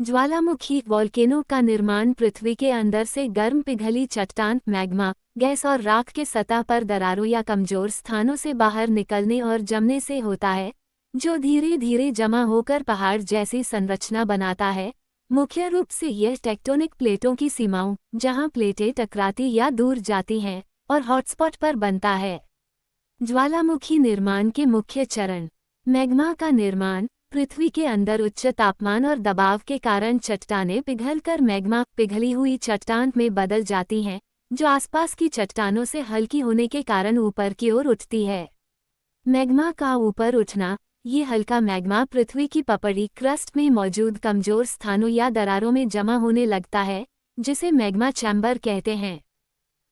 ज्वालामुखी volcano का निर्माण पृथ्वी के अंदर से गर्म पिघली चट्टान, मैग्मा, गैस और राख के सतह पर दरारों या कमजोर स्थानों से बाहर निकलने और जमने से होता है, जो धीरे धीरे जमा होकर पहाड़ जैसी संरचना बनाता है। मुख्य रूप से यह टेक्टोनिक प्लेटों की सीमाओं, जहां प्लेटें टकराती या दूर जाती हैं, और हॉटस्पॉट पर बनता है। ज्वालामुखी निर्माण के मुख्य चरण। मैग्मा का निर्माण। पृथ्वी के अंदर उच्च तापमान और दबाव के कारण चट्टानें पिघलकर मैग्मा, पिघली हुई चट्टान में बदल जाती हैं, जो आसपास की चट्टानों से हल्की होने के कारण ऊपर की ओर उठती है। मैग्मा का ऊपर उठना। ये हल्का मैग्मा पृथ्वी की पपड़ी क्रस्ट में मौजूद कमजोर स्थानों या दरारों में जमा होने लगता है, जिसे मैग्मा चैम्बर कहते हैं।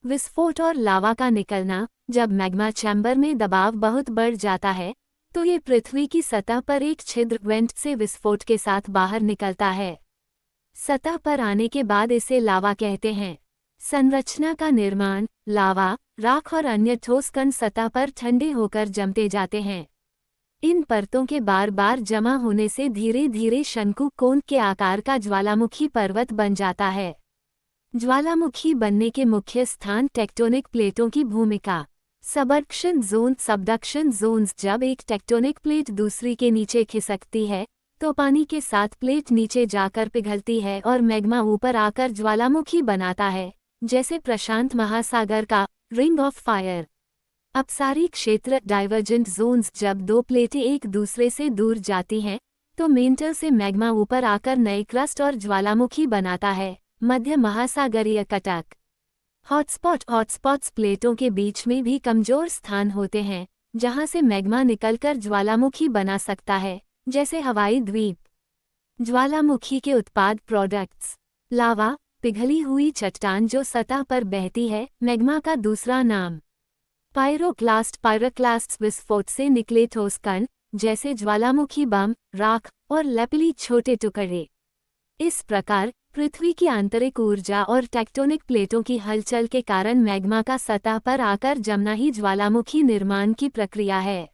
विस्फोट और लावा का निकलना। जब मैग्मा चैम्बर में दबाव बहुत बढ़ जाता है, तो ये पृथ्वी की सतह पर एक छिद्र वेंट से विस्फोट के साथ बाहर निकलता है। सतह पर आने के बाद इसे लावा कहते हैं। संरचना का निर्माण। लावा, राख और अन्य ठोस कण सतह पर ठंडे होकर जमते जाते हैं। इन परतों के बार बार जमा होने से धीरे धीरे शंकु कोन के आकार का ज्वालामुखी पर्वत बन जाता है। ज्वालामुखी बनने के मुख्य स्थान। टेक्टोनिक प्लेटों की भूमिका। Subduction zone, subduction zones. जब एक टेक्टोनिक प्लेट दूसरी के नीचे खिसकती है, तो पानी के साथ प्लेट नीचे जाकर पिघलती है और मैग्मा ऊपर आकर ज्वालामुखी बनाता है, जैसे प्रशांत महासागर का रिंग ऑफ फायर। अपसारी क्षेत्र, डाइवर्जेंट जोन्स। जब दो प्लेटें एक दूसरे से दूर जाती हैं, तो मेंटल से मैग्मा ऊपर आकर नए क्रस्ट और ज्वालामुखी बनाता है। मध्य महासागरीय कटक। हॉटस्पॉट, हॉटस्पॉट्स प्लेटों के बीच में भी कमजोर स्थान होते हैं, जहां से मैग्मा निकलकर ज्वालामुखी बना सकता है, जैसे हवाई द्वीप। ज्वालामुखी के उत्पाद प्रोडक्ट्स। लावा, पिघली हुई चट्टान जो सतह पर बहती है, मैग्मा का दूसरा नाम। पायरोक्लास्ट, पायरोक्लास्ट्स विस्फोट से निकले ठोस कण, जैसे ज्वालामुखी बम, राख और लैपिली छोटे टुकड़े। इस प्रकार पृथ्वी की आंतरिक ऊर्जा और टेक्टोनिक प्लेटों की हलचल के कारण मैग्मा का सतह पर आकर जमना ही ज्वालामुखी निर्माण की प्रक्रिया है।